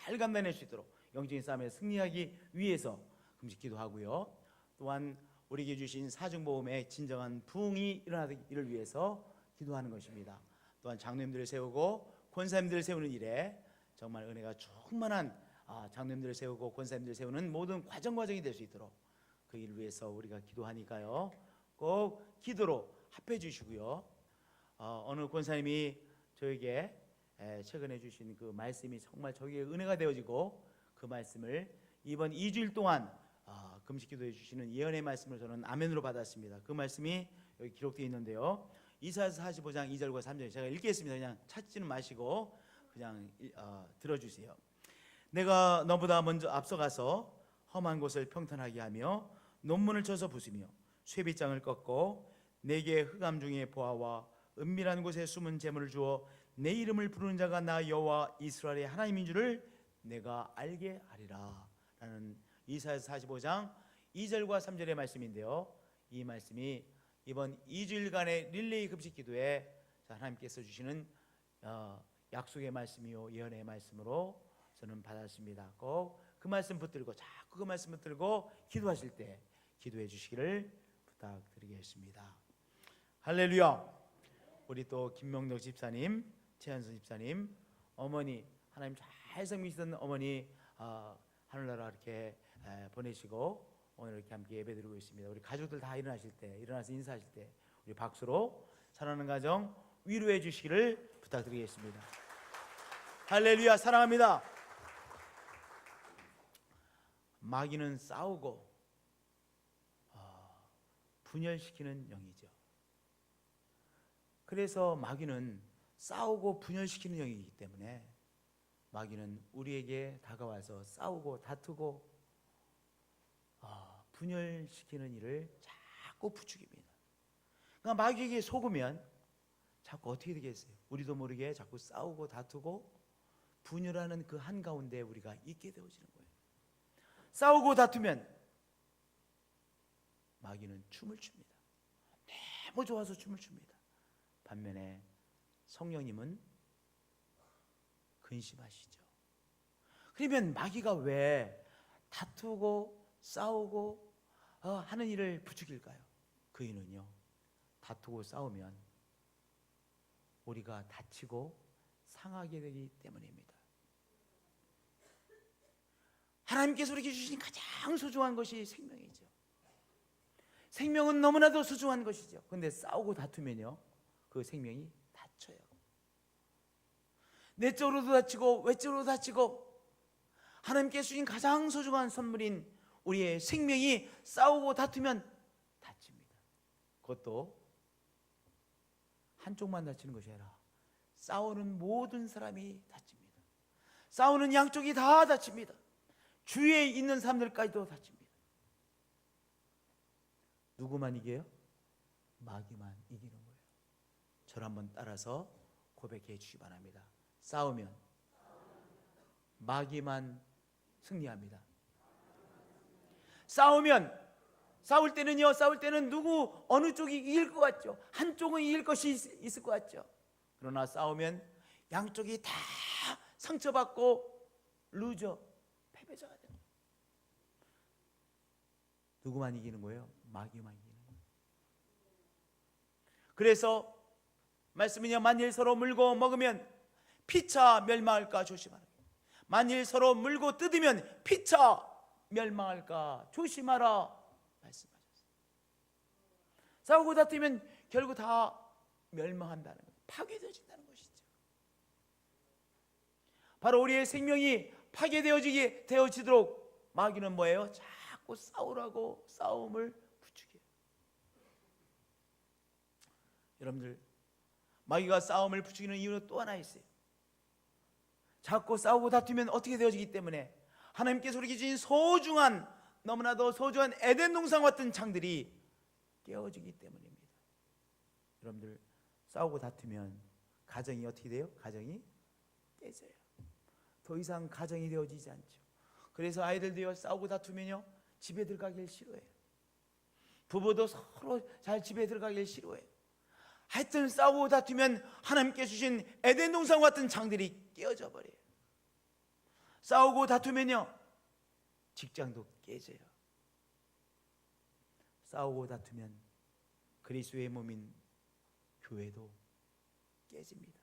잘 감당할 수 있도록 영적인 싸움에 승리하기 위해서 금식 기도하고요. 또한 우리에게 주신 사중보험의 진정한 부흥이 일어나기를 위해서 기도하는 것입니다. 또한 장로님들을 세우고 권사님들을 세우는 일에 정말 은혜가 충만한 장로님들을 세우고 권사님들을 세우는 모든 과정이 될 수 있도록 그 일을 위해서 우리가 기도하니까요, 꼭 기도로 합해 주시고요. 어느 권사님이 저에게 최근에 주신 그 말씀이 정말 저에게 은혜가 되어지고, 그 말씀을 이번 2주일 동안 금식 기도해 주시는 예언의 말씀을 저는 아멘으로 받았습니다. 그 말씀이 여기 기록되어 있는데요, 이사야서 45장 2절과 3절 제가 읽겠습니다. 그냥 찾지는 마시고 그냥 들어주세요. 내가 너보다 먼저 앞서가서 험한 곳을 평탄하게 하며 논문을 쳐서 부수며 쇠빗장을 꺾고 내게 흑암 중에 보아와 은밀한 곳에 숨은 재물을 주어 내 이름을 부르는 자가 나 여호와 이스라엘의 하나님인 줄을 내가 알게 하리라 라는 이사야서 45장 2절과 3절의 말씀인데요, 이 말씀이 이번 2주일간의 릴레이 금식 기도에 하나님께서 주시는 약속의 말씀이요 예언의 말씀으로 저는 받았습니다. 꼭 그 말씀 붙들고, 자꾸 그 말씀 붙들고 기도하실 때 기도해 주시기를 부탁드리겠습니다. 할렐루야. 우리 또 김명덕 집사님, 최한선 집사님, 어머니, 하나님 잘 섬기시던 어머니 하늘나라 이렇게 보내시고 오늘 이렇게 함께 예배드리고 있습니다. 우리 가족들 다 일어나서 인사하실 때 우리 박수로 사랑하는 가정 위로해 주시기를 부탁드리겠습니다. 할렐루야. 사랑합니다. 마귀는 싸우고 분열시키는 영이죠. 그래서 마귀는 싸우고 분열시키는 영이기 때문에 마귀는 우리에게 다가와서 싸우고 다투고 분열시키는 일을 자꾸 부추깁니다. 그러니까 마귀에게 속으면 자꾸 어떻게 되겠어요? 우리도 모르게 자꾸 싸우고 다투고 분열하는 그 한가운데 우리가 있게 되어지는 거예요. 싸우고 다투면 마귀는 춤을 춥니다. 너무 좋아서 춤을 춥니다. 반면에 성령님은 근심하시죠. 그러면 마귀가 왜 다투고 싸우고 하는 일을 부추길까요? 그 이유는요, 다투고 싸우면 우리가 다치고 상하게 되기 때문입니다. 하나님께서 우리에게 주신 가장 소중한 것이 생명이죠. 생명은 너무나도 소중한 것이죠. 그런데 싸우고 다투면요, 그 생명이 다쳐요. 내적으로도 다치고 외적으로도 다치고, 하나님께서 주신 가장 소중한 선물인 우리의 생명이 싸우고 다투면 다칩니다. 그것도 한쪽만 다치는 것이 아니라 싸우는 모든 사람이 다칩니다. 싸우는 양쪽이 다 다칩니다. 주위에 있는 사람들까지도 다칩니다. 누구만 이겨요? 마귀만 이기는 거예요. 저를 한번 따라서 고백해 주시기 바랍니다. 싸우면 마귀만 승리합니다. 싸울 때는 어느 쪽이 이길 것 같죠? 한쪽은 이길 것이 있을 것 같죠? 그러나 싸우면 양쪽이 다 상처받고 루저, 패배자가 됩니다. 누구만 이기는 거예요? 마귀만 이기는 거예요. 그래서 말씀은요, 만일 서로 물고 먹으면 피차 멸망할까 조심하라. 만일 서로 물고 뜯으면 피차 멸망할까 조심하라 말씀하셨어요. 싸우고 다투면 결국 다 멸망한다는 거예요. 파괴되어진다는 것이죠. 바로 우리의 생명이 파괴되어지도록 마귀는 뭐예요? 자꾸 싸우라고 싸움을 부추겨요. 여러분들, 마귀가 싸움을 부추기는 이유는 또 하나 있어요. 자꾸 싸우고 다투면 어떻게 되어지기 때문에 하나님께서 우리에게 주신 너무나도 소중한 에덴 동산 같은 창들이 깨어지기 때문입니다. 여러분들, 싸우고 다투면 가정이 어떻게 돼요? 가정이 깨져요. 더 이상 가정이 되어지지 않죠. 그래서 아이들도요, 싸우고 다투면요, 집에 들어가길 싫어해요. 부부도 서로 잘 집에 들어가길 싫어해요. 하여튼 싸우고 다투면 하나님께 주신 에덴 동산 같은 창들이 깨어져 버려요. 싸우고 다투면요, 직장도 깨져요. 싸우고 다투면 그리스도의 몸인 교회도 깨집니다.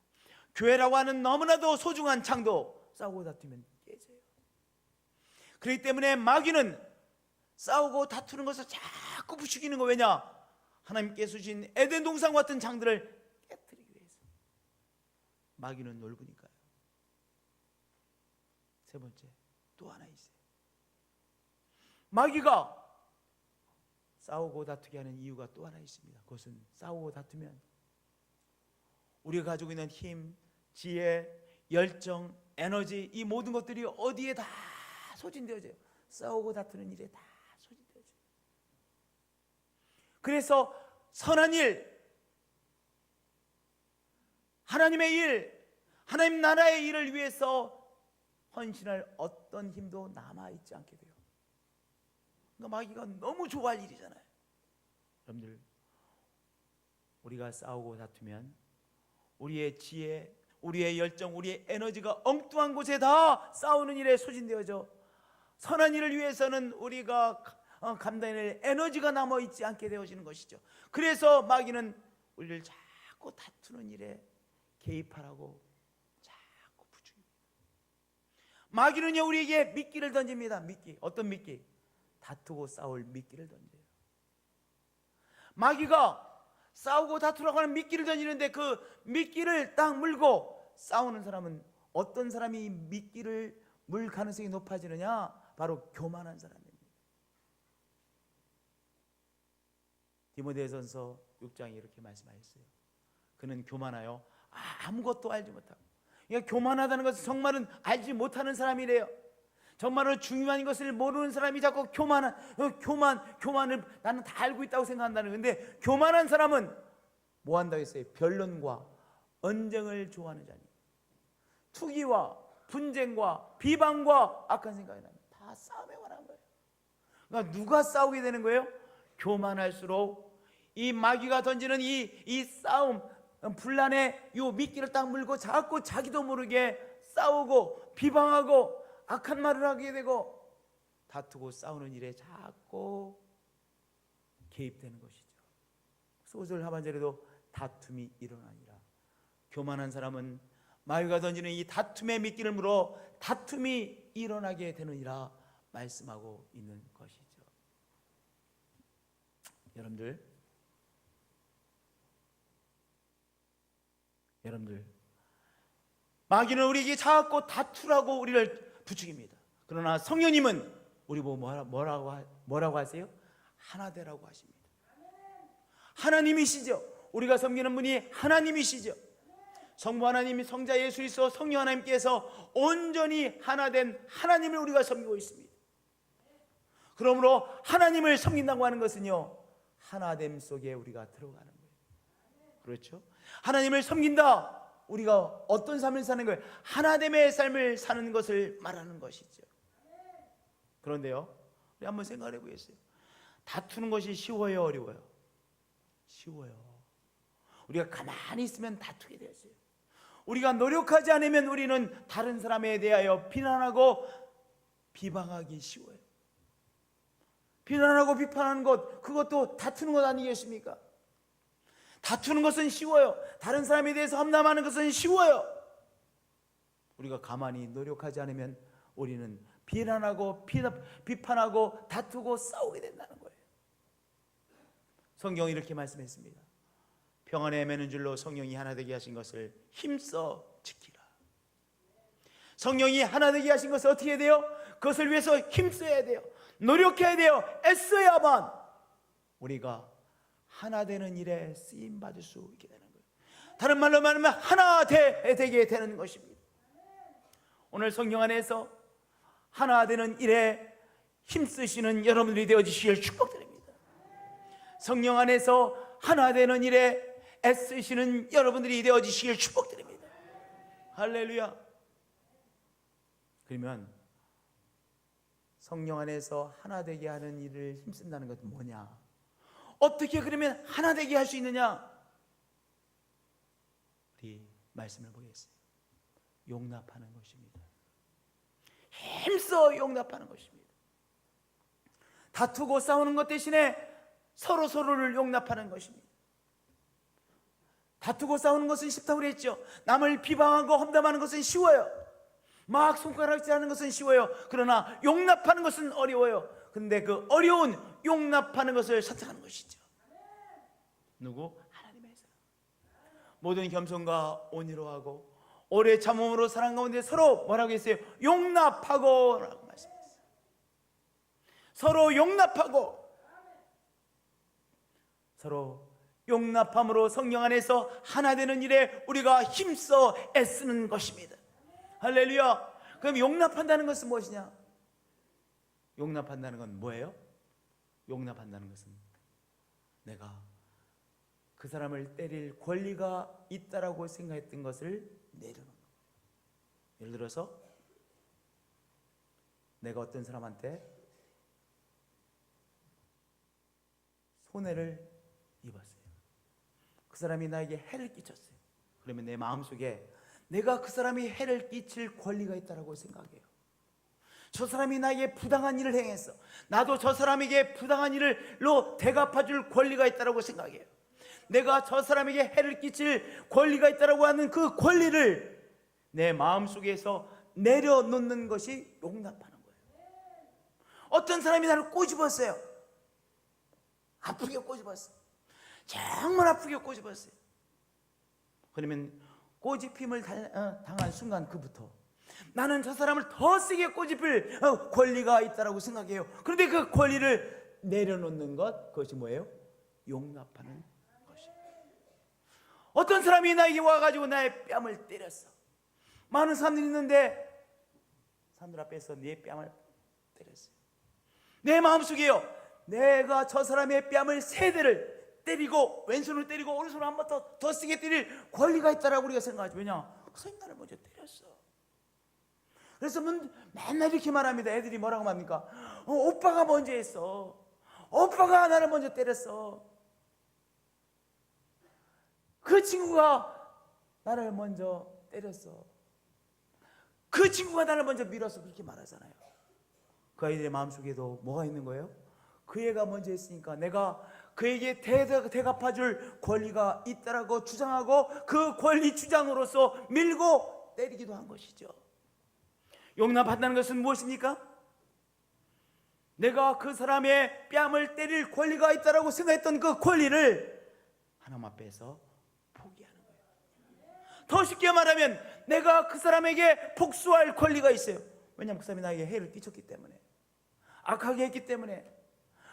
교회라고 하는 너무나도 소중한 창도 싸우고 다투면 깨져요. 그렇기 때문에 마귀는 싸우고 다투는 것을 자꾸 부추기는 거, 왜냐? 하나님께서 주신 에덴 동산 같은 장들을 깨뜨리기 위해서. 마귀는 넓으니까요. 세 번째, 또 하나 있어요. 마귀가 싸우고 다투게 하는 이유가 또 하나 있습니다. 그것은 싸우고 다투면 우리가 가지고 있는 힘, 지혜, 열정, 에너지, 이 모든 것들이 어디에 다 소진되어져요. 싸우고 다투는 일에 다 소진되어져요. 그래서 선한 일, 하나님의 일, 하나님 나라의 일을 위해서 헌신할 어떤 힘도 남아있지 않게 돼요. 그러니까 마귀가 너무 좋아할 일이잖아요. 여러분들, 우리가 싸우고 다투면 우리의 지혜, 우리의 열정, 우리의 에너지가 엉뚱한 곳에 다 싸우는 일에 소진되어져 선한 일을 위해서는 우리가 감당할 에너지가 남아있지 않게 되어지는 것이죠. 그래서 마귀는 우리를 자꾸 다투는 일에 개입하라고 자꾸 부추깁니다. 마귀는요, 우리에게 미끼를 던집니다. 미끼. 어떤 미끼? 다투고 싸울 미끼를 던져요. 마귀가 싸우고 다투라고 하는 미끼를 던지는데 그 미끼를 딱 물고 싸우는 사람은, 어떤 사람이 미끼를 물 가능성이 높아지느냐? 바로 교만한 사람입니다. 디모데전서 6장에 이렇게 말씀하셨어요. 그는 교만하여 아무것도 알지 못하고. 그러니까 교만하다는 것은 정말은 알지 못하는 사람이래요. 정말로 중요한 것을 모르는 사람이 자꾸 교만을 나는 다 알고 있다고 생각한다는 건데, 교만한 사람은 뭐 한다고 했어요? 변론과 언쟁을 좋아하는 자니, 투기와 분쟁과 비방과 악한 생각이 납니다. 다 싸움에 관한 거예요. 그러니까 누가 싸우게 되는 거예요? 교만할수록 이 마귀가 던지는 이 싸움, 분란의 요 미끼를 딱 물고 자꾸 자기도 모르게 싸우고 비방하고 악한 말을 하게 되고 다투고 싸우는 일에 자꾸 개입되는 것이죠. 그래서 5절 하반절에도 다툼이 일어나니라. 교만한 사람은 마귀가 던지는 이 다툼의 미끼를 물어 다툼이 일어나게 되느니라 말씀하고 있는 것이죠. 여러분들 마귀는 우리에게 자꾸 다투라고 우리를 부추깁니다. 그러나 성령님은 우리 보고 뭐라고 하세요? 하나 되라고 하십니다. 하나님이시죠. 우리가 섬기는 분이 하나님이시죠. 성부 하나님이, 성자 예수 그리스도, 성령 하나님께서 온전히 하나 된 하나님을 우리가 섬기고 있습니다. 그러므로 하나님을 섬긴다고 하는 것은요, 하나됨 속에 우리가 들어가는 거예요. 그렇죠? 하나님을 섬긴다, 우리가 어떤 삶을 사는 거예요? 하나됨의 삶을 사는 것을 말하는 것이죠. 그런데요, 우리 한번 생각해 보겠어요. 다투는 것이 쉬워요, 어려워요? 쉬워요. 우리가 가만히 있으면 다투게 되었어요. 우리가 노력하지 않으면 우리는 다른 사람에 대하여 비난하고 비방하기 쉬워요. 비난하고 비판하는 것, 그것도 다투는 것 아니겠습니까? 다투는 것은 쉬워요. 다른 사람에 대해서 험담하는 것은 쉬워요. 우리가 가만히 노력하지 않으면 우리는 비난하고 비판하고 다투고 싸우게 된다는 거예요. 성경이 이렇게 말씀했습니다. 평안에 헤매는 줄로 성령이 하나 되게 하신 것을 힘써 지키라. 성령이 하나 되게 하신 것을 어떻게 해야 돼요? 그것을 위해서 힘써야 돼요. 노력해야 돼요. 애써야만 우리가 하나 되는 일에 쓰임 받을 수 있게 되는 거예요. 다른 말로 말하면 하나 되게 되는 것입니다. 오늘 성령 안에서 하나 되는 일에 힘쓰시는 여러분들이 되어주시길 축복드립니다. 성령 안에서 하나 되는 일에 애쓰시는 여러분들이 되어주시길 축복드립니다. 할렐루야. 그러면 성령 안에서 하나 되게 하는 일을 힘쓴다는 것은 뭐냐? 어떻게 그러면 하나 되게 할 수 있느냐? 우리 말씀을 보겠습니다. 용납하는 것입니다. 힘써 용납하는 것입니다. 다투고 싸우는 것 대신에 서로를 용납하는 것입니다. 다투고 싸우는 것은 쉽다고 그랬죠. 남을 비방하고 험담하는 것은 쉬워요. 막 손가락질하는 것은 쉬워요. 그러나 용납하는 것은 어려워요. 근데 그 어려운 용납하는 것을 선택하는 것이죠. 누구? 하나님에서. 모든 겸손과 온유로 하고 오래 참음으로 사랑 가운데 서로 뭐라고 했어요? 용납하고 라고 말씀했어요. 서로 용납하고, 서로 용납함으로 성령 안에서 하나 되는 일에 우리가 힘써 애쓰는 것입니다. 할렐루야. 그럼 용납한다는 것은 무엇이냐? 용납한다는 건 뭐예요? 용납한다는 것은 내가 그 사람을 때릴 권리가 있다라고 생각했던 것을 내려놓는 거예요. 예를 들어서 내가 어떤 사람한테 손해를 입었어요. 그 사람이 나에게 해를 끼쳤어요. 그러면 내 마음속에 내가 그 사람이 해를 끼칠 권리가 있다고 생각해요. 저 사람이 나에게 부당한 일을 행했어. 나도 저 사람에게 부당한 일로 대갚아줄 권리가 있다고 생각해요. 내가 저 사람에게 해를 끼칠 권리가 있다고 하는 그 권리를 내 마음속에서 내려놓는 것이 용납하는 거예요. 어떤 사람이 나를 꼬집었어요. 아프게 꼬집었어요. 정말 아프게 꼬집었어요. 그러면 꼬집힘을 당한 순간 그부터 나는 저 사람을 더 세게 꼬집을 권리가 있다고 생각해요. 그런데 그 권리를 내려놓는 것, 그것이 뭐예요? 용납하는 것이에요. 어떤 사람이 나에게 와가지고 나의 뺨을 때렸어. 많은 사람들이 있는데 사람들 앞에서 내 뺨을 때렸어요. 내 마음속에요, 내가 저 사람의 뺨을 3대를 때리고 왼손으로 때리고 오른손으로 한 번 더 세게 때릴 권리가 있다라고 우리가 생각하죠. 왜냐? 그 사람이 나를 먼저 때렸어. 그래서 맨날 이렇게 말합니다. 애들이 뭐라고 합니까? 오빠가 먼저 했어. 오빠가 나를 먼저 때렸어. 그 친구가 나를 먼저 때렸어. 그 친구가 나를 먼저 밀었어. 그렇게 말하잖아요. 그 아이들의 마음속에도 뭐가 있는 거예요? 그 애가 먼저 했으니까 내가 그에게 대갚아줄 권리가 있다라고 주장하고 그 권리 주장으로서 밀고 때리기도 한 것이죠. 용납한다는 것은 무엇입니까? 내가 그 사람의 뺨을 때릴 권리가 있다라고 생각했던 그 권리를 하나님 앞에서 포기하는 거예요. 더 쉽게 말하면 내가 그 사람에게 복수할 권리가 있어요. 왜냐하면 그 사람이 나에게 해를 끼쳤기 때문에, 악하게 했기 때문에,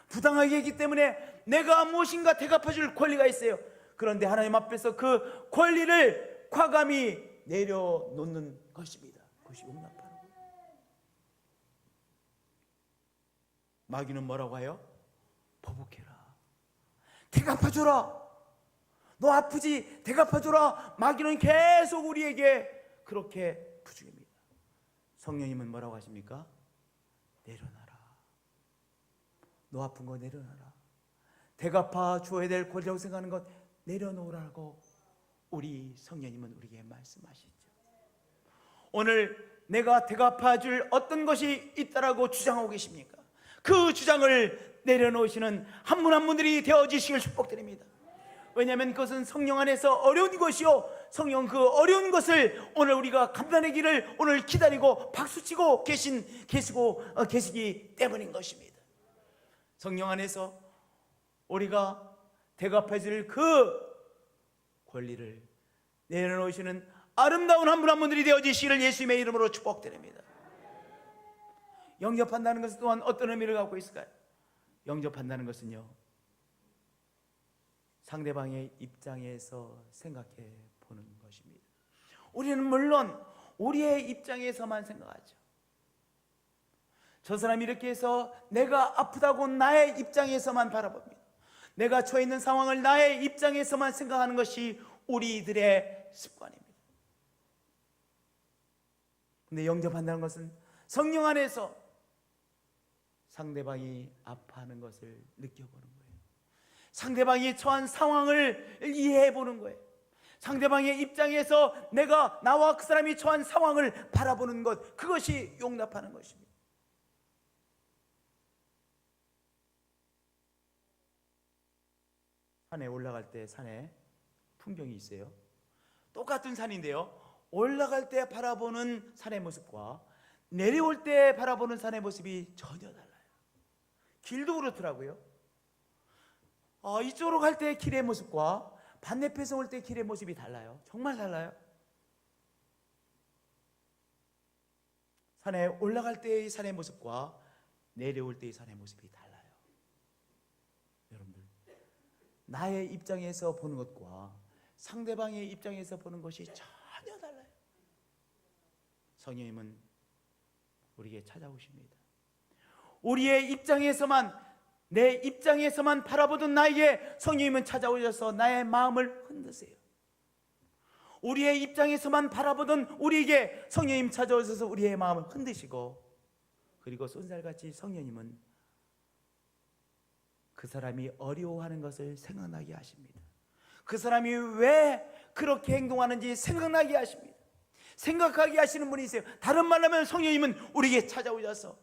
부당하게 했기 때문에 내가 무엇인가 대갚아줄 권리가 있어요. 그런데 하나님 앞에서 그 권리를 과감히 내려놓는 것입니다. 그것이 용납하는 거예요. 마귀는 뭐라고 해요? 보복해라, 대갚아줘라, 너 아프지? 대갚아줘라. 마귀는 계속 우리에게 그렇게 부추깁니다. 성령님은 뭐라고 하십니까? 내려놔라. 너 아픈 거 내려놔라. 대갚아 주어야 될 권리라고 생각하는 것 내려놓으라고 우리 성령님은 우리에게 말씀하시죠. 오늘 내가 대갚아 줄 어떤 것이 있다라고 주장하고 계십니까? 그 주장을 내려놓으시는 한 분 한 분들이 되어지시길 축복드립니다. 왜냐하면 그것은 성령 안에서 어려운 것이요, 성령 그 어려운 것을 오늘 우리가 감당하기를 오늘 기다리고 박수치고 계시기 때문인 것입니다. 성령 안에서 우리가 대갚해줄 그 권리를 내려놓으시는 아름다운 한 분 한 분들이 되어지시기를 예수님의 이름으로 축복드립니다. 영접한다는 것은 또한 어떤 의미를 갖고 있을까요? 영접한다는 것은요, 상대방의 입장에서 생각해 보는 것입니다. 우리는 물론 우리의 입장에서만 생각하죠. 저 사람이 이렇게 해서 내가 아프다고 나의 입장에서만 바라봅니다. 내가 처해 있는 상황을 나의 입장에서만 생각하는 것이 우리들의 습관입니다. 근데 영접한다는 것은 성령 안에서 상대방이 아파하는 것을 느껴보는 거예요. 상대방이 처한 상황을 이해해 보는 거예요. 상대방의 입장에서 나와 그 사람이 처한 상황을 바라보는 것, 그것이 용납하는 것입니다. 산에 올라갈 때 산에 풍경이 있어요. 똑같은 산인데요, 올라갈 때 바라보는 산의 모습과 내려올 때 바라보는 산의 모습이 전혀 달라요. 길도 그렇더라고요. 이쪽으로 갈 때 길의 모습과 반대편에서 올 때 길의 모습이 달라요. 정말 달라요. 산에 올라갈 때의 산의 모습과 내려올 때의 산의 모습이 달라요. 여러분들, 나의 입장에서 보는 것과 상대방의 입장에서 보는 것이 전혀 달라요. 성령님은 우리에게 찾아오십니다. 우리의 입장에서만, 내 입장에서만 바라보던 나에게 성령님은 찾아오셔서 나의 마음을 흔드세요. 우리의 입장에서만 바라보던 우리에게 성령님 찾아오셔서 우리의 마음을 흔드시고, 그리고 쏜살같이 성령님은 그 사람이 어려워하는 것을 생각나게 하십니다. 그 사람이 왜 그렇게 행동하는지 생각나게 하십니다. 생각하게 하시는 분이세요. 다른 말로 하면 성령님은 우리에게 찾아오셔서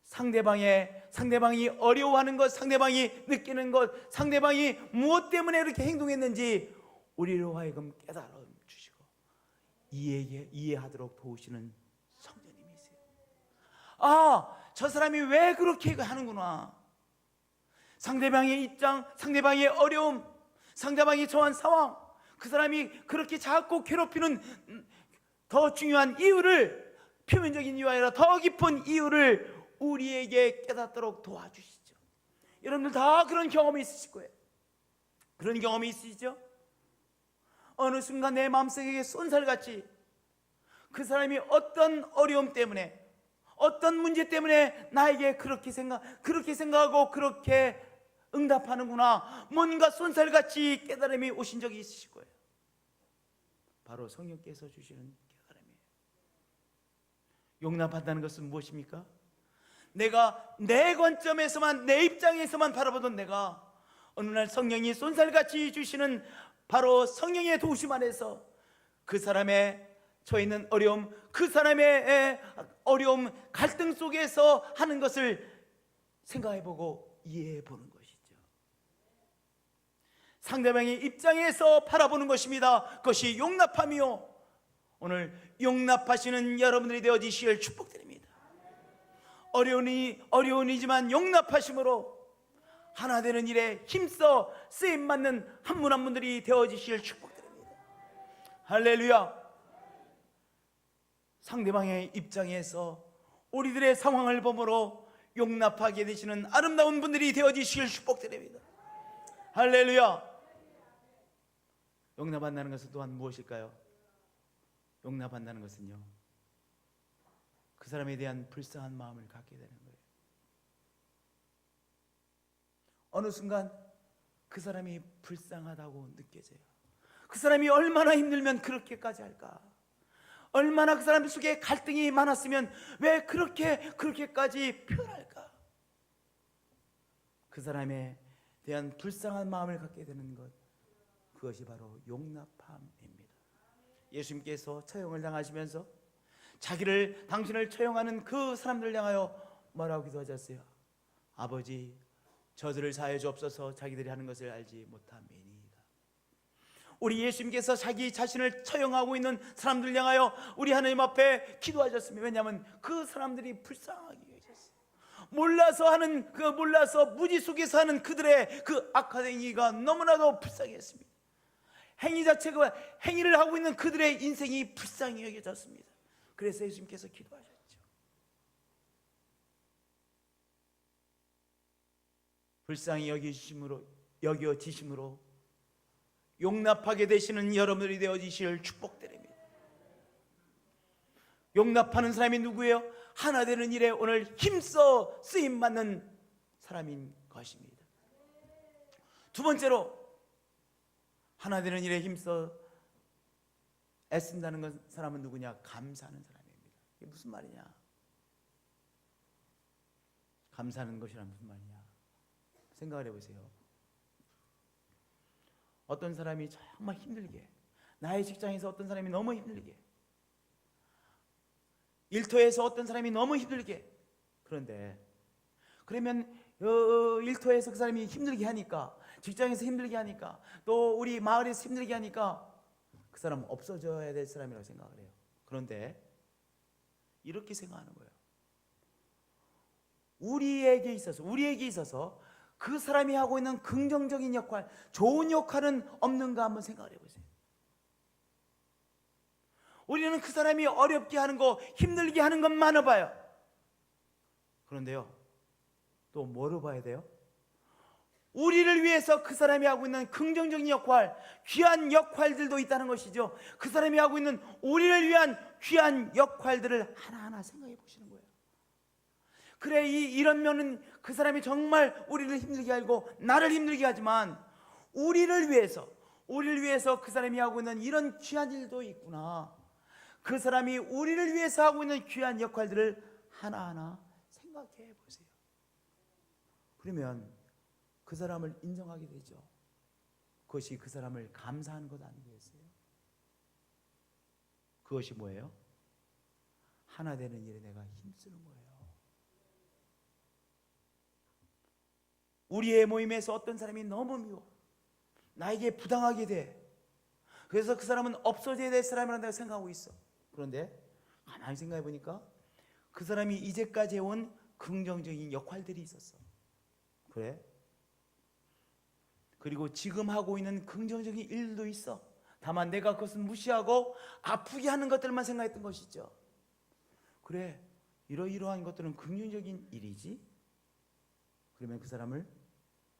상대방이 어려워하는 것, 상대방이 느끼는 것, 상대방이 무엇 때문에 이렇게 행동했는지 우리로 하여금 깨달아 주시고 이해하도록 도우시는 성령님이세요. 저 사람이 왜 그렇게 하는구나. 상대방의 입장, 상대방의 어려움, 상대방이 처한 상황, 그 사람이 그렇게 자꾸 괴롭히는 더 중요한 이유를, 표면적인 이유 아니라 더 깊은 이유를 우리에게 깨닫도록 도와주시죠. 여러분들 다 그런 경험이 있으실 거예요. 그런 경험이 있으시죠? 어느 순간 내 마음속에 쏜살같이 그 사람이 어떤 어려움 때문에, 어떤 문제 때문에 나에게 그렇게 생각하고 그렇게 응답하는구나, 뭔가 쏜살같이 깨달음이 오신 적이 있으실 거예요. 바로 성령께서 주시는 깨달음이에요. 용납한다는 것은 무엇입니까? 내가 내 관점에서만, 내 입장에서만 바라보던 내가 어느 날 성령이 쏜살같이 주시는 바로 성령의 도우심 안에서 그 사람의 처해 있는 어려움, 그 사람의 어려움, 갈등 속에서 하는 것을 생각해보고 이해해보는 것이죠. 상대방의 입장에서 바라보는 것입니다. 그것이 용납함이요, 오늘 용납하시는 여러분들이 되어지시길 축복드립니다. 어려운이지만 용납하심으로 하나 되는 일에 힘써 쓰임받는 한 분 한 분들이 되어지시길 축복드립니다. 할렐루야. 상대방의 입장에서 우리들의 상황을 보므로 용납하게 되시는 아름다운 분들이 되어지시길 축복드립니다. 할렐루야. 용납한다는 것은 또한 무엇일까요? 용납한다는 것은요, 그 사람에 대한 불쌍한 마음을 갖게 되는 거예요. 어느 순간 그 사람이 불쌍하다고 느껴져요. 그 사람이 얼마나 힘들면 그렇게까지 할까? 얼마나 그 사람 속에 갈등이 많았으면 왜 그렇게까지 표현할까? 그 사람에 대한 불쌍한 마음을 갖게 되는 것, 그것이 바로 용납함입니다. 예수님께서 처형을 당하시면서 당신을 처형하는 그 사람들을 향하여 뭐라고 기도하셨어요? 아버지, 저들을 사하여 주옵소서, 자기들이 하는 것을 알지 못함이니이다. 우리 예수님께서 자기 자신을 처형하고 있는 사람들 향하여 우리 하나님 앞에 기도하셨습니다. 왜냐하면 그 사람들이 불쌍하게 여겼어요. 몰라서 무지 속에서 하는 그들의 그 악한 행위가 너무나도 불쌍했습니다. 행위를 하고 있는 그들의 인생이 불쌍히 여겨졌습니다. 그래서 예수님께서 기도하셨죠. 불쌍히 여겨지심으로 용납하게 되시는 여러분들이 되어지실 축복드립니다. 용납하는 사람이 누구예요? 하나 되는 일에 오늘 힘써 쓰임받는 사람인 것입니다. 두 번째로, 하나 되는 일에 힘써 애쓴다는 사람은 누구냐? 감사하는 사람입니다. 이게 무슨 말이냐? 감사하는 것이란 무슨 말이냐? 생각을 해보세요. 어떤 사람이 정말 힘들게, 나의 직장에서 어떤 사람이 너무 힘들게, 일터에서 어떤 사람이 너무 힘들게. 그런데 그러면 일터에서 그 사람이 힘들게 하니까, 직장에서 힘들게 하니까, 또 우리 마을에서 힘들게 하니까 그 사람은 없어져야 될 사람이라고 생각을 해요. 그런데 이렇게 생각하는 거예요. 우리에게 있어서 그 사람이 하고 있는 긍정적인 역할, 좋은 역할은 없는가 한번 생각을 해보세요. 우리는 그 사람이 어렵게 하는 거, 힘들게 하는 것만 봐요. 그런데요, 또 뭐를 봐야 돼요? 우리를 위해서 그 사람이 하고 있는 긍정적인 역할, 귀한 역할들도 있다는 것이죠. 그 사람이 하고 있는 우리를 위한 귀한 역할들을 하나하나 생각해 보시는 거예요. 그래, 이런 면은 그 사람이 정말 우리를 힘들게 하고 나를 힘들게 하지만 우리를 위해서 그 사람이 하고 있는 이런 귀한 일도 있구나. 그 사람이 우리를 위해서 하고 있는 귀한 역할들을 하나하나 생각해 보세요. 그러면 그 사람을 인정하게 되죠. 그것이 그 사람을 감사하는 것 아니겠어요? 그것이 뭐예요? 하나 되는 일에 내가 힘쓰는 거예요. 우리의 모임에서 어떤 사람이 너무 미워, 나에게 부당하게 돼. 그래서 그 사람은 없어져야 될 사람이라고 내가 생각하고 있어. 그런데 가만히 생각해 보니까 그 사람이 이제까지 해온 긍정적인 역할들이 있었어. 그래? 그리고 지금 하고 있는 긍정적인 일도 있어. 다만 내가 그것을 무시하고 아프게 하는 것들만 생각했던 것이죠. 그래, 이러이러한 것들은 긍정적인 일이지. 그러면 그 사람을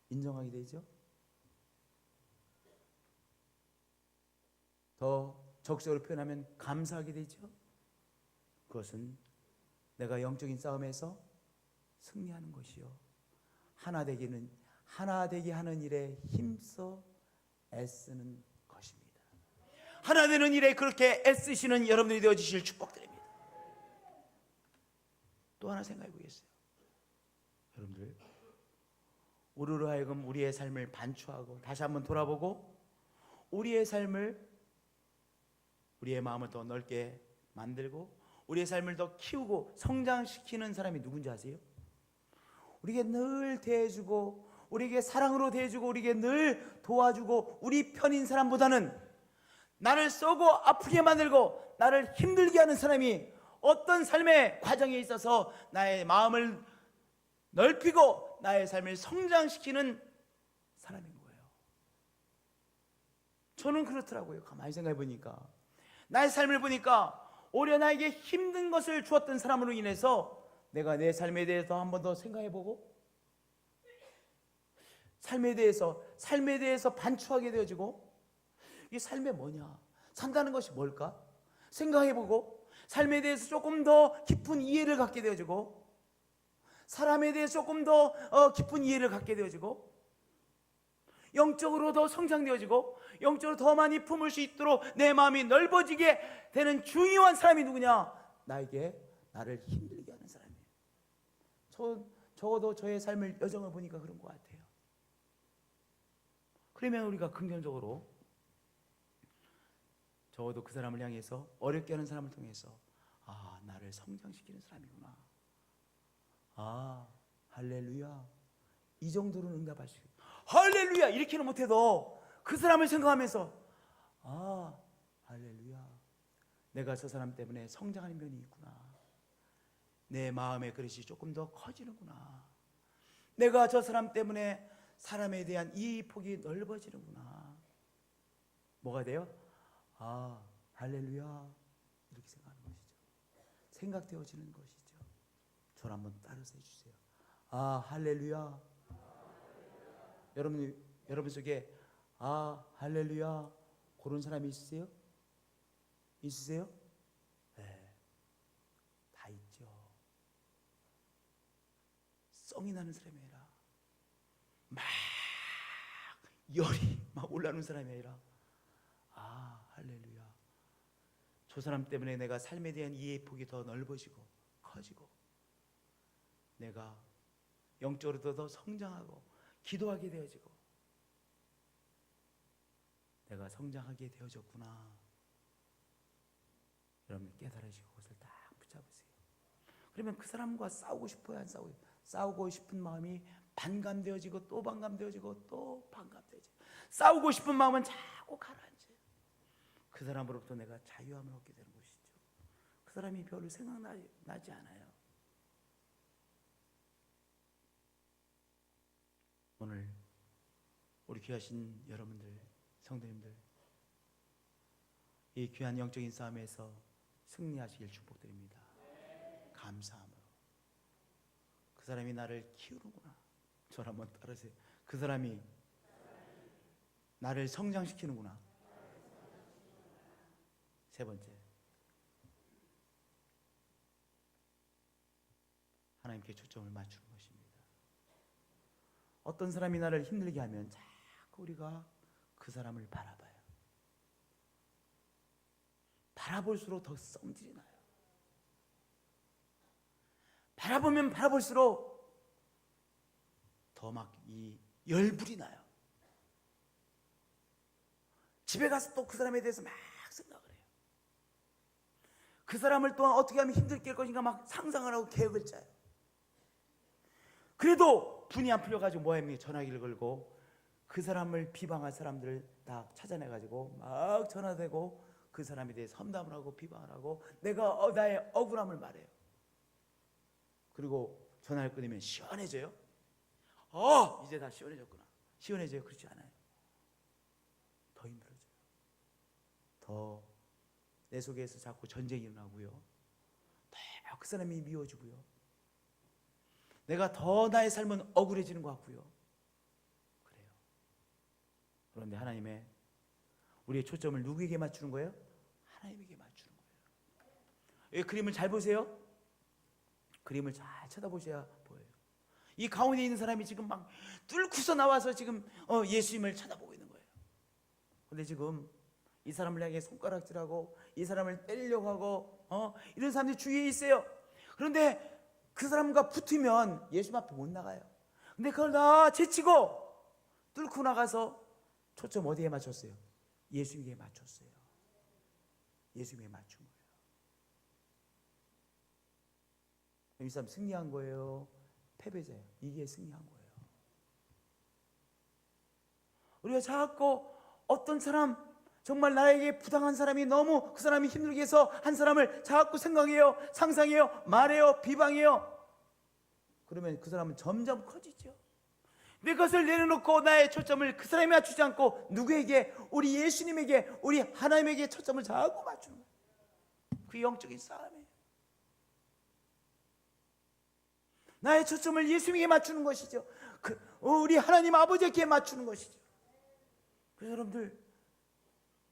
인정하게 되죠. 더 적극적으로 표현하면 감사하게 되죠. 그것은 내가 영적인 싸움에서 승리하는 것이요, 하나 되게 하는 일에 힘써 애쓰는 것입니다. 하나 되는 일에 그렇게 애쓰시는 여러분들이 되어주실 축복드립니다. 또 하나 생각해 보겠어요. 여러분들, 우리로 하여금 우리의 삶을 반추하고 다시 한번 돌아보고 우리의 마음을 더 넓게 만들고 우리의 삶을 더 키우고 성장시키는 사람이 누군지 아세요? 우리에게 늘 대해주고, 우리에게 사랑으로 대해주고, 우리에게 늘 도와주고 우리 편인 사람보다는 나를 쏘고 아프게 만들고 나를 힘들게 하는 사람이 어떤 삶의 과정에 있어서 나의 마음을 넓히고 나의 삶을 성장시키는 사람인 거예요. 저는 그렇더라고요. 가만히 생각해 보니까 나의 삶을 보니까 오히려 나에게 힘든 것을 주었던 사람으로 인해서 내가 내 삶에 대해서 한 번 더 생각해 보고 삶에 대해서 반추하게 되어지고, 이 삶이 뭐냐, 산다는 것이 뭘까 생각해 보고 삶에 대해서 조금 더 깊은 이해를 갖게 되어지고, 사람에 대해서 조금 더 깊은 이해를 갖게 되어지고, 영적으로 더 성장되어지고 영적으로 더 많이 품을 수 있도록 내 마음이 넓어지게 되는 중요한 사람이 누구냐? 나를 힘들게 하는 사람이에요. 적어도 저의 삶을 여정을 보니까 그런 것 같아요. 그러면 우리가 긍정적으로 적어도 그 사람을 향해서, 어렵게 하는 사람을 통해서 나를 성장시키는 사람이구나, 할렐루야, 이 정도로는 응답할 수 있겠다, 할렐루야 이렇게는 못해도 그 사람을 생각하면서 할렐루야, 내가 저 사람 때문에 성장하는 면이 있구나, 내 마음의 그릇이 조금 더 커지는구나, 내가 저 사람 때문에 사람에 대한 이해폭이 넓어지는구나. 뭐가 돼요? 할렐루야, 이렇게 생각하는 것이죠. 생각되어지는 것이죠. 저를 한번 따라서 해주세요. 할렐루야. 여러분 속에 할렐루야 그런 사람이 있으세요? 있으세요? 네, 다 있죠. 썽이 나는 사람이 아니라, 막 열이 막 올라오는 사람이 아니라, 할렐루야, 저 사람 때문에 내가 삶에 대한 이해의 폭이 더 넓어지고 커지고 내가 영적으로도 더 성장하고 기도하게 되어지고, 내가 성장하게 되어졌구나. 여러분 깨달으시고 그것을 딱 붙잡으세요. 그러면 그 사람과 싸우고 싶어요, 안 싸우고? 싸우고 싶은 마음이 반감되어지고 또 반감되어지고 또 반감되어지고, 싸우고 싶은 마음은 자꾸 가라앉아요. 그 사람으로부터 내가 자유함을 얻게 되는 것이죠. 그 사람이 별로 생각나지 않아요. 오늘 우리 귀하신 여러분들, 성도님들, 이 귀한 영적인 싸움에서 승리하시길 축복드립니다. 감사함으로. 그 사람이 나를 키우는구나. 저를 한번 따르세요. 그 사람이 나를 성장시키는구나. 세 번째, 하나님께 초점을 맞추는 것입니다. 어떤 사람이 나를 힘들게 하면 자꾸 우리가 그 사람을 바라봐요. 바라볼수록 더 썸질이 나요. 바라보면 바라볼수록 더 막 이 열불이 나요. 집에 가서 또 그 사람에 대해서 막 생각을 해요. 그 사람을 또한 어떻게 하면 힘들게 할 것인가 막 상상을 하고 계획을 짜요. 그래도 분이 안 풀려가지고 뭐합니까? 전화기를 걸고 그 사람을 비방할 사람들을 다 찾아내가지고 막 전화대고 그 사람에 대해서 험담을 하고 비방을 하고 내가 나의 억울함을 말해요. 그리고 전화를 끊으면 시원해져요? 이제 다 시원해졌구나. 시원해져요? 그렇지 않아요. 더 힘들어져요. 더 내 속에서 자꾸 전쟁이 일어나고요. 더 그 사람이 미워지고요. 내가 더 나의 삶은 억울해지는 것 같고요. 그래요. 그런데 하나님의 우리의 초점을 누구에게 맞추는 거예요? 하나님에게 맞추는 거예요. 이 그림을 잘 보세요. 그림을 잘 쳐다보셔야 보여요. 이 가운데 있는 사람이 지금 막 뚫고서 나와서 지금 예수님을 쳐다보고 있는 거예요. 그런데 지금 이 사람을 향해 손가락질하고 이 사람을 때리려고 하고 이런 사람들이 주위에 있어요. 그런데 그 사람과 붙으면 예수님 앞에 못 나가요. 근데 그걸 다 제치고 뚫고 나가서 초점 어디에 맞췄어요? 예수님에게 맞췄어요. 예수님에게 맞춘 거예요. 이 사람 승리한 거예요? 패배자예요? 이게 승리한 거예요. 우리가 자꾸 어떤 사람, 정말 나에게 부당한 사람이 너무 그 사람이 힘들게 해서 한 사람을 자꾸 생각해요, 상상해요, 말해요, 비방해요. 그러면 그 사람은 점점 커지죠. 내 것을 내려놓고 나의 초점을 그 사람에 맞추지 않고 누구에게? 우리 예수님에게, 우리 하나님에게 초점을 자꾸 맞추는 거예요. 그 영적인 싸움이에요. 나의 초점을 예수님에게 맞추는 것이죠. 우리 하나님 아버지에게 맞추는 것이죠. 그래서 여러분들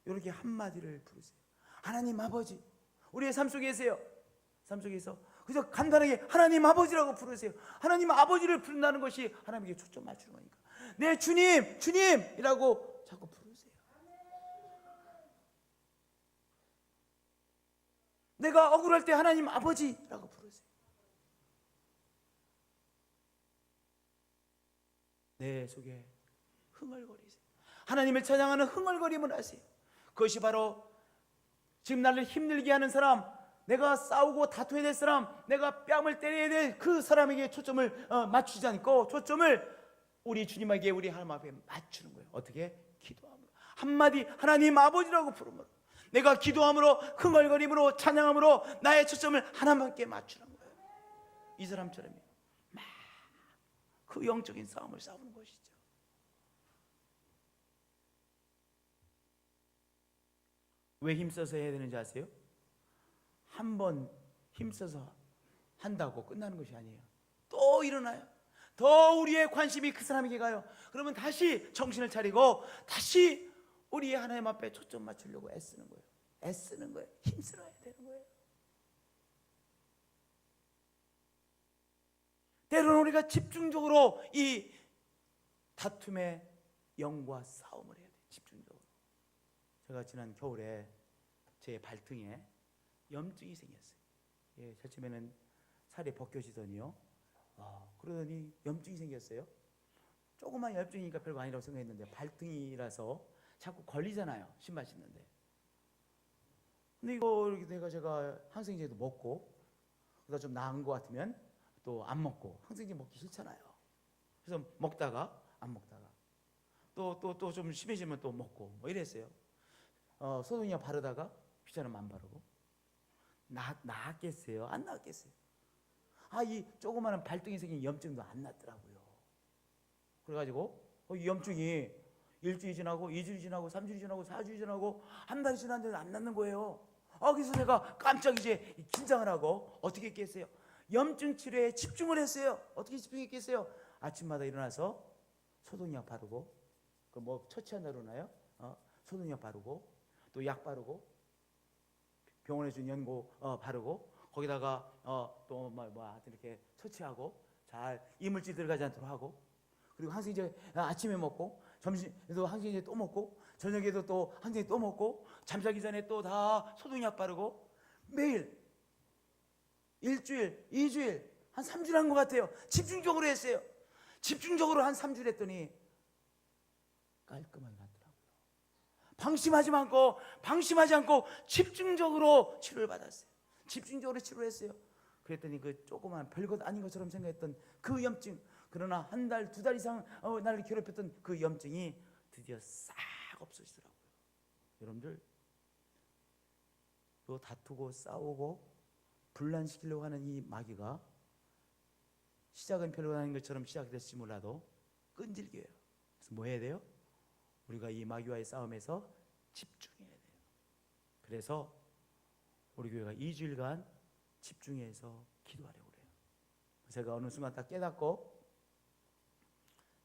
이렇게 한마디를 부르세요. 하나님 아버지. 우리의 삶 속에서요, 삶 속에서 그저 간단하게 하나님 아버지라고 부르세요. 하나님 아버지를 부른다는 것이 하나님에게 초점 맞추는 거니까. 네, 주님, 주님이라고 자꾸 부르세요. 내가 억울할 때 하나님 아버지라고 부르세요. 내 속에 흥얼거리세요. 하나님을 찬양하는 흥얼거림을 하세요. 그것이 바로 지금 나를 힘들게 하는 사람, 내가 싸우고 다투어야 될 사람, 내가 뺨을 때려야 될 그 사람에게 초점을 맞추지 않고 초점을 우리 주님에게, 우리 하나님 앞에 맞추는 거예요. 어떻게? 기도함으로. 한마디 하나님 아버지라고 부르므로, 내가 기도함으로, 흥얼거림으로, 찬양함으로 나의 초점을 하나님께 맞추는 거예요. 이 사람처럼요. 막 그 영적인 싸움을 싸우는 것이죠. 왜 힘써서 해야 되는지 아세요? 한 번 힘써서 한다고 끝나는 것이 아니에요. 또 일어나요. 더 우리의 관심이 그 사람에게 가요. 그러면 다시 정신을 차리고 다시 우리의 하나님 앞에 초점 맞추려고 애쓰는 거예요. 애쓰는 거예요. 힘써야 되는 거예요. 때로는 우리가 집중적으로 이 다툼의 영과 싸움을 해야 돼요. 집중적으로. 제가 지난 겨울에 제 발등에 염증이 생겼어요. 예, 처음에는 살이 벗겨지더니요. 그러더니 염증이 생겼어요. 조그만 염증이니까 별거 아니라고 생각했는데 발등이라서 자꾸 걸리잖아요. 신발 신는데. 근데 이거 이렇게 내가 제가 항생제도 먹고 그러다 좀 나은 것 같으면 또 안 먹고, 항생제 먹기 싫잖아요. 그래서 먹다가 안 먹다가 또 좀 심해지면 또 먹고 뭐 이랬어요. 소독약 바르다가 귀찮으면 안 바르고. 나았겠어요? 안 나았겠어요? 이 조그마한 발등에 생긴 염증도 안 낫더라고요. 그래가지고 이 염증이 일주일이 지나고 2주일이 지나고 3주일이 지나고 4주일이 지나고 한 달이 지났는데 안 낫는 거예요. 그래서 내가 깜짝 이제 긴장을 하고 어떻게 했겠어요? 염증 치료에 집중을 했어요. 어떻게 집중했겠어요? 아침마다 일어나서 소독약 바르고, 그 뭐 처치한다 그러나요? 소독약 바르고, 또 약 바르고, 병원에 준 연고 바르고, 거기다가 또 이렇게 처치하고, 잘 이물질 들어가지 않도록 하고, 그리고 항생제 아침에 먹고, 점심에도 항생제 또 먹고, 저녁에도 또 항생제 또 먹고, 잠자기 전에 또 다 소독약 바르고, 매일 일주일, 2주일, 한 3주일 한 것 같아요. 집중적으로 했어요. 집중적으로 한 3주일 했더니 깔끔하게 낫더라고요. 방심하지 않고 집중적으로 치료를 받았어요. 집중적으로 치료했어요. 그랬더니 그 조그만 별것 아닌 것처럼 생각했던 그 염증, 그러나 한 달, 2달 이상 나를 괴롭혔던 그 염증이 드디어 싹 없어지더라고요. 여러분들, 또 다투고 싸우고 분란시키려고 하는 이 마귀가 시작은 별거 아닌 것처럼 시작됐을지 몰라도 끈질겨요. 그래서 뭐 해야 돼요? 우리가 이 마귀와의 싸움에서 집중해야 돼요. 그래서 우리 교회가 2주일간 집중해서 기도하려고 그래요. 제가 어느 순간 딱 깨닫고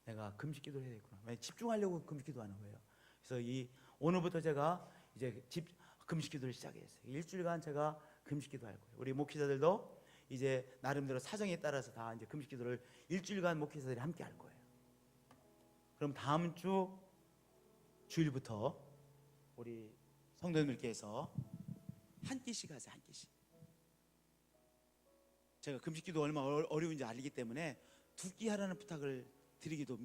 내가 금식 기도를 해야 되겠구나. 집중하려고 금식 기도하는 거예요. 그래서 오늘부터 제가 이제 금식 기도를 시작했어요. 일주일간 제가 금식 기도할 거예요. 우리 목회자들도 이제 나름대로 사정에 따라서 다 이제 금식 기도를 일주일간 목회자들이 함께 할 거예요. 그럼 다음 주일부터 우리 성도님들께서 한 끼씩 하세요. 한 끼씩. 제가 금식 기도 얼마나 어려운지 알기 때문에 두 끼 하라는 부탁을 드리기도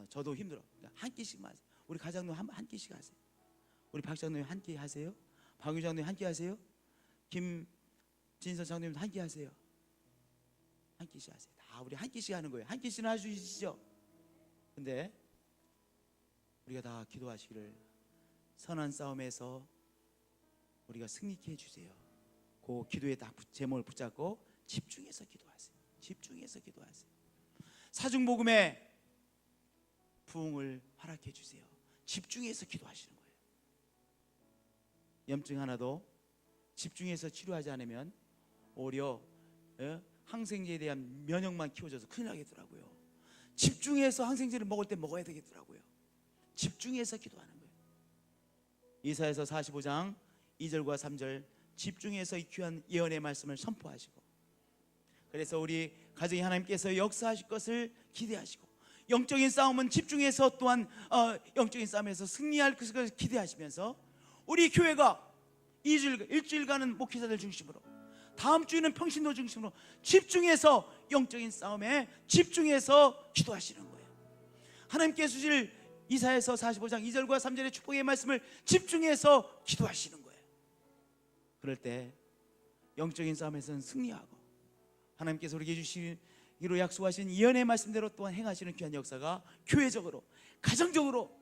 저도 힘들어. 그러니까 한 끼씩만 하세요. 우리 가장님 한 끼씩 하세요. 우리 박 장로님 한 끼 하세요. 박유 장로님 한 끼 하세요. 김진선 장로님 한 끼 하세요. 한 끼씩 하세요. 다 우리 한 끼씩 하는 거예요. 한 끼씩은 할 수 있으시죠? 근데 우리가 다 기도하시기를 선한 싸움에서 우리가 승리케 해주세요. 그 기도에 딱 제목을 붙잡고 집중해서 기도하세요. 집중해서 기도하세요. 사중복음의 부흥을 허락해 주세요. 집중해서 기도하시는 거예요. 염증 하나도 집중해서 치료하지 않으면 오히려 항생제에 대한 면역만 키워져서 큰일 나겠더라고요. 집중해서 항생제를 먹을 때 먹어야 되겠더라고요. 집중해서 기도하는 거예요. 이사야서 45장 2절과 3절 집중해서 이 귀한 예언의 말씀을 선포하시고, 그래서 우리 가정이 하나님께서 역사하실 것을 기대하시고, 영적인 싸움은 집중해서 또한 영적인 싸움에서 승리할 것을 기대하시면서 우리 교회가 일주일간은 목회자들 중심으로, 다음 주에는 평신도 중심으로 집중해서 영적인 싸움에 집중해서 기도하시는 거예요. 하나님께서 주실 이사야서 45장 2절과 3절의 축복의 말씀을 집중해서 기도하시는 거예요. 그럴 때 영적인 싸움에서는 승리하고, 하나님께서 우리에게 주시기로 약속하신 예언의 말씀대로 또한 행하시는 귀한 역사가 교회적으로, 가정적으로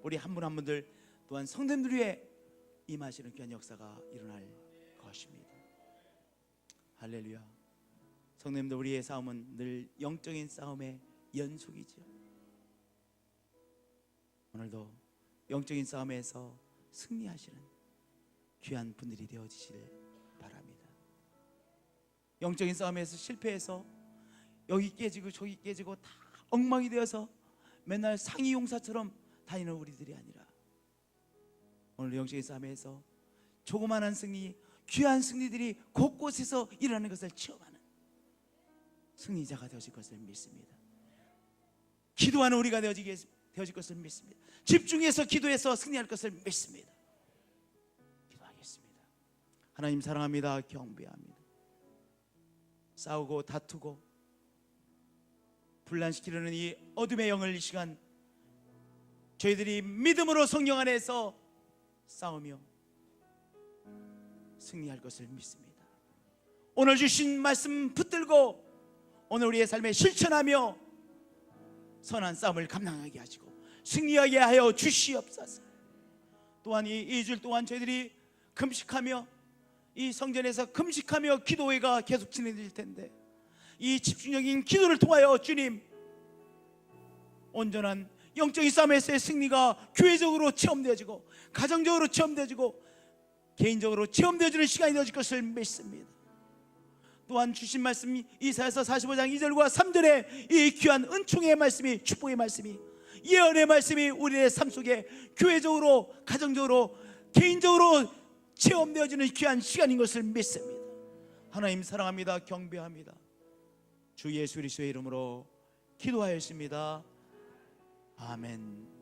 우리 한 분 한 분들 또한 성도님들 위해 임하시는 귀한 역사가 일어날 것입니다. 할렐루야. 성도님들, 우리의 싸움은 늘 영적인 싸움의 연속이죠. 오늘도 영적인 싸움에서 승리하시는 귀한 분들이 되어지시길 바랍니다. 영적인 싸움에서 실패해서 여기 깨지고 저기 깨지고 다 엉망이 되어서 맨날 상위 용사처럼 다니는 우리들이 아니라, 오늘 영적인 싸움에서 조그마한 승리, 귀한 승리들이 곳곳에서 일어나는 것을 체험하는 승리자가 되어질 것을 믿습니다. 기도하는 우리가 되어질 것을 믿습니다. 집중해서 기도해서 승리할 것을 믿습니다. 기도하겠습니다. 하나님 사랑합니다. 경배합니다. 싸우고 다투고 분란시키려는 이 어둠의 영을 이 시간 저희들이 믿음으로 성령 안에서 싸우며 승리할 것을 믿습니다. 오늘 주신 말씀 붙들고 오늘 우리의 삶에 실천하며 선한 싸움을 감당하게 하시고 승리하게 하여 주시옵소서. 또한 이 2주일 동안 저희들이 금식하며 이 성전에서 금식하며 기도회가 계속 진행될 텐데 이 집중적인 기도를 통하여 주님 온전한 영적인 싸움에서의 승리가 교회적으로 체험되어지고 가정적으로 체험되어지고 개인적으로 체험되어지는 시간이 되어질 것을 믿습니다. 또한 주신 말씀 이사야서 45장 2절과 3절에 이 귀한 은총의 말씀이, 축복의 말씀이, 예언의 말씀이 우리의 삶 속에 교회적으로 가정적으로 개인적으로 체험되어지는 귀한 시간인 것을 믿습니다. 하나님 사랑합니다. 경배합니다. 주 예수 그리스도의 이름으로 기도하였습니다. 아멘.